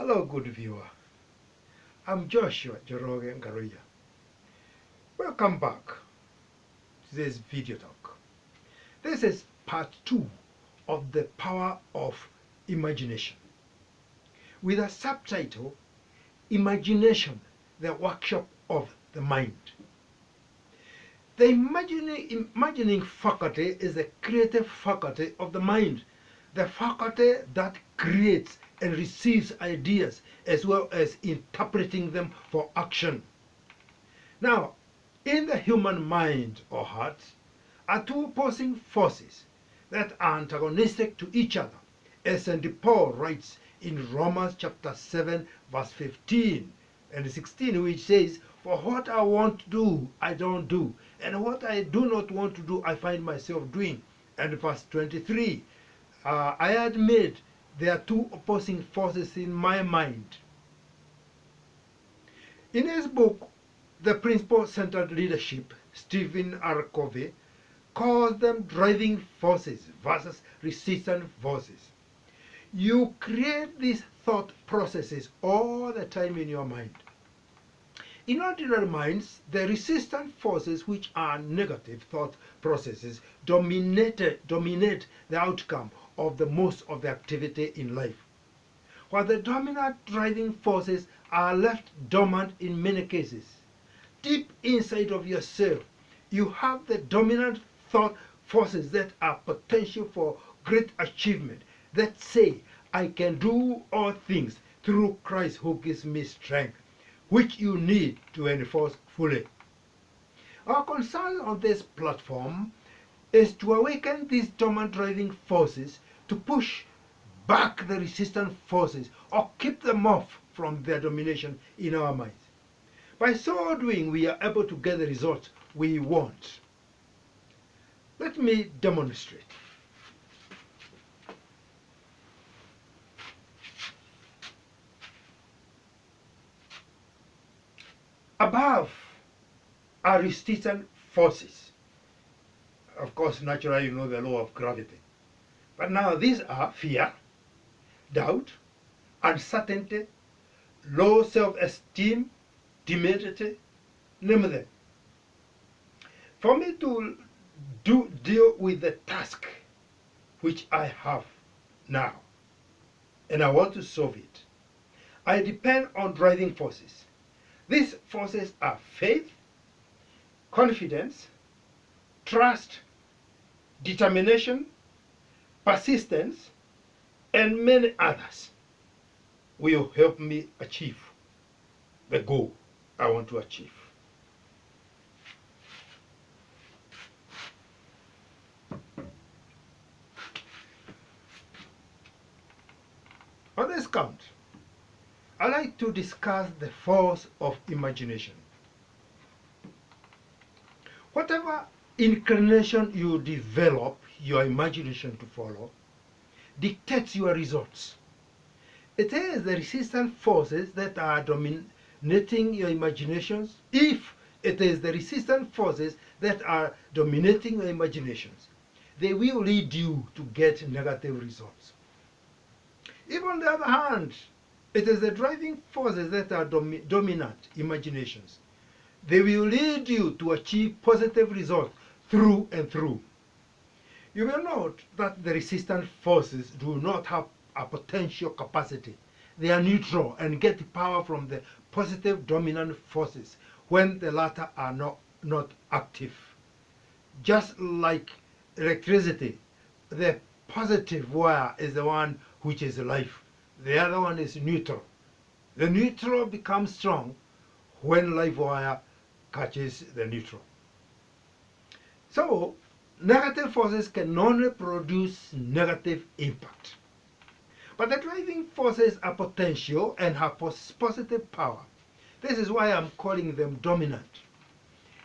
Hello, good viewer. I'm Joshua Joroge Ngaruya. Welcome back to this video talk. This is part 2 of the power of imagination with a subtitle, Imagination, the Workshop of the Mind. The imagining faculty is the creative faculty of the mind, the faculty that creates and receives ideas as well as interpreting them for action. Now, in the human mind or heart are two opposing forces that are antagonistic to each other, as St. Paul writes in Romans chapter 7 verse 15 and 16, which says, "For what I want to do, I don't do, and what I do not want to do, I find myself doing." And verse 23, I admit there are two opposing forces in my mind. In his book, The Principle-Centered Leadership, Stephen R. Covey calls them driving forces versus resistant forces. You create these thought processes all the time in your mind. In ordinary minds, the resistant forces, which are negative thought processes, dominate the outcome of the most of the activity in life. While the dominant driving forces are left dormant in many cases. Deep inside of yourself, you have the dominant thought forces that are potential for great achievement, that say, "I can do all things through Christ who gives me strength," which you need to enforce fully. Our concern on this platform is to awaken these dormant driving forces, to push back the resistant forces or keep them off from their domination in our minds. By so doing, we are able to get the results we want. Let me demonstrate. Above are resistant forces. Of course, naturally, you know the law of gravity. But now these are fear, doubt, uncertainty, low self-esteem, timidity, name them. For me to deal with the task which I have now, and I want to solve it, I depend on driving forces. These forces are faith, confidence, trust, determination, persistence, and many others will help me achieve the goal I want to achieve. On this count, I like to discuss the force of imagination. Whatever inclination you develop your imagination to follow dictates your results. It is the resistant forces that are dominating your imaginations. If it is the resistant forces that are dominating your imaginations, they will lead you to get negative results. If on the other hand, it is the driving forces that are dominant imaginations, they will lead you to achieve positive results through and through. You will note that the resistant forces do not have a potential capacity. They are neutral and get power from the positive dominant forces when the latter are not active. Just like electricity, the positive wire is the one which is life. The other one is neutral. The neutral becomes strong when live wire catches the neutral. So, negative forces can only produce negative impact. But the driving forces are potential and have positive power. This is why I'm calling them dominant.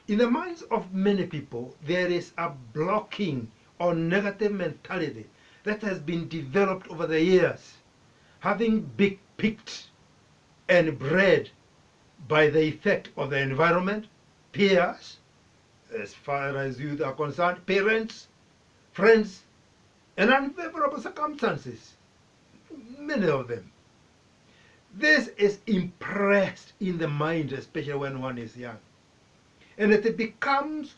In the minds of many people, there is a blocking or negative mentality that has been developed over the years, having been picked and bred by the effect of the environment, peers, as far as youth are concerned, parents, friends, and unfavorable circumstances, many of them. This is impressed in the mind, especially when one is young. And it becomes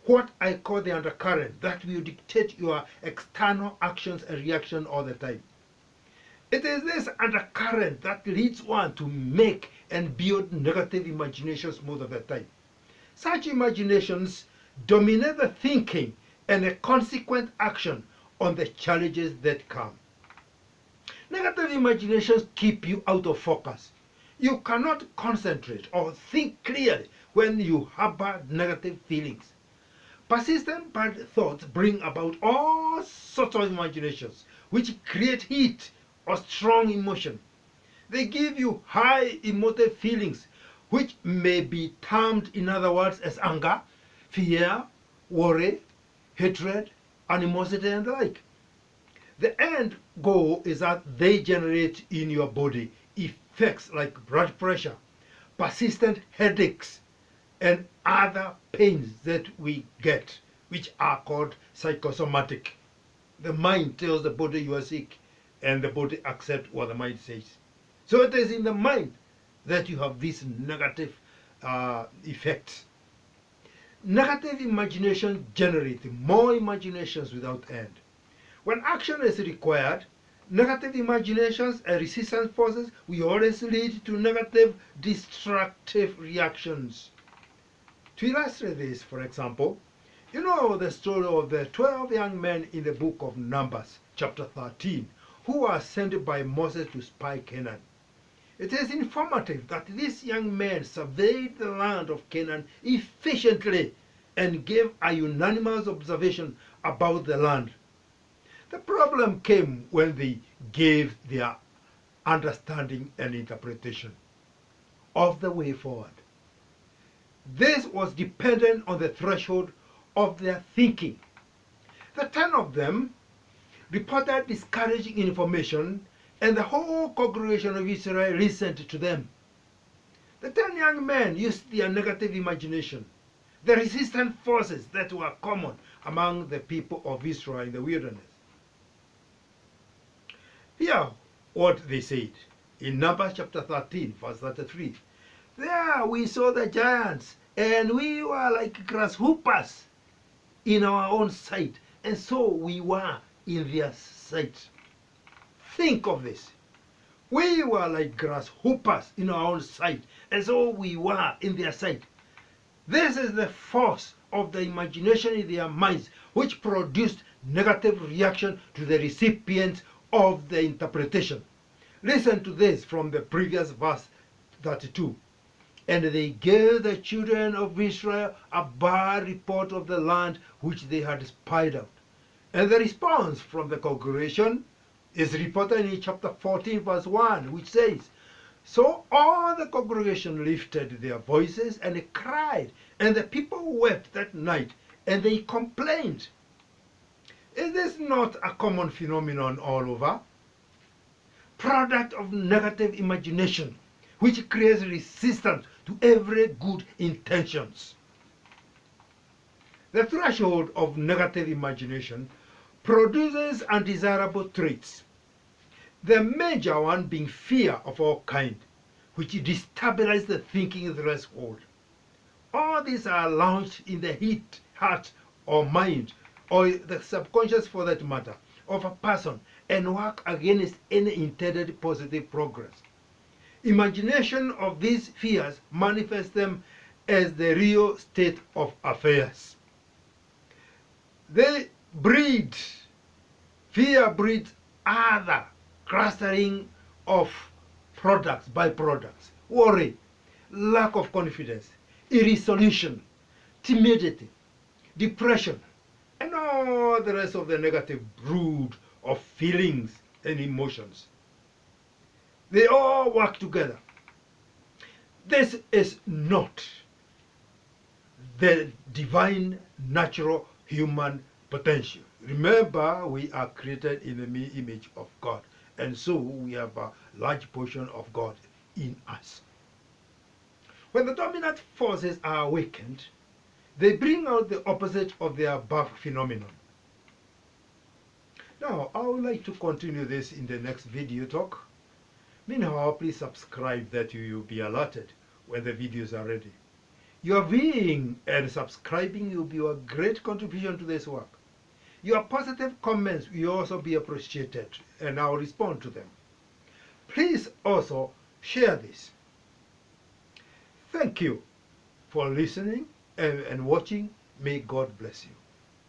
what I call the undercurrent that will dictate your external actions and reaction all the time. It is this undercurrent that leads one to make and build negative imaginations most of the time. Such imaginations dominate the thinking and the consequent action on the challenges that come. Negative imaginations keep you out of focus. You cannot concentrate or think clearly when you harbor negative feelings. Persistent bad thoughts bring about all sorts of imaginations which create heat or strong emotion. They give you high emotive feelings which may be termed in other words as anger, fear, worry, hatred, animosity and the like. The end goal is that they generate in your body effects like blood pressure, persistent headaches, and other pains that we get, which are called psychosomatic. The mind tells the body you are sick, and the body accepts what the mind says. So it is in the mind that you have these negative effects. Negative imagination generates more imaginations without end. When action is required, negative imaginations and resistance forces will always lead to negative destructive reactions. To illustrate this, for example, you know the story of the 12 young men in the book of Numbers, chapter 13, who were sent by Moses to spy Canaan. It is informative that these young men surveyed the land of Canaan efficiently and gave a unanimous observation about the land. The problem came when they gave their understanding and interpretation of the way forward. This was dependent on the threshold of their thinking. The 10 of them reported discouraging information, and the whole congregation of Israel listened to them. The 10 young men used their negative imagination, the resistant forces that were common among the people of Israel in the wilderness. Hear what they said in Numbers chapter 13, verse 33. There we saw the giants, and we were like grasshoppers in our own sight, and so we were in their sight. Think of this. We were like grasshoppers in our own sight, and so we were in their sight. This is the force of the imagination in their minds, which produced negative reaction to the recipients of the interpretation. Listen to this from the previous verse 32. And they gave the children of Israel a bad report of the land which they had spied out. And the response from the congregation is reported in chapter 14, verse 1, which says, So all the congregation lifted their voices and cried, and the people wept that night, and they complained. Is this not a common phenomenon all over? Product of negative imagination, which creates resistance to every good intentions. The threshold of negative imagination produces undesirable traits. The major one being fear of all kind, which destabilizes the thinking threshold. All these are launched in the heart or mind, or the subconscious for that matter, of a person and work against any intended positive progress. Imagination of these fears manifests them as the real state of affairs. They breed, fear breeds other clustering of products, byproducts, worry, lack of confidence, irresolution, timidity, depression, and all the rest of the negative brood of feelings and emotions. They all work together. This is not the divine, natural, human potential. Remember, we are created in the image of God, and so we have a large portion of God in us. When the dominant forces are awakened, they bring out the opposite of the above phenomenon. Now, I would like to continue this in the next video talk. Meanwhile, please subscribe that you will be alerted when the videos are ready. Your viewing and subscribing will be a great contribution to this work. Your positive comments will also be appreciated, and I'll respond to them. Please also share this. Thank you for listening and watching. May God bless you.